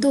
2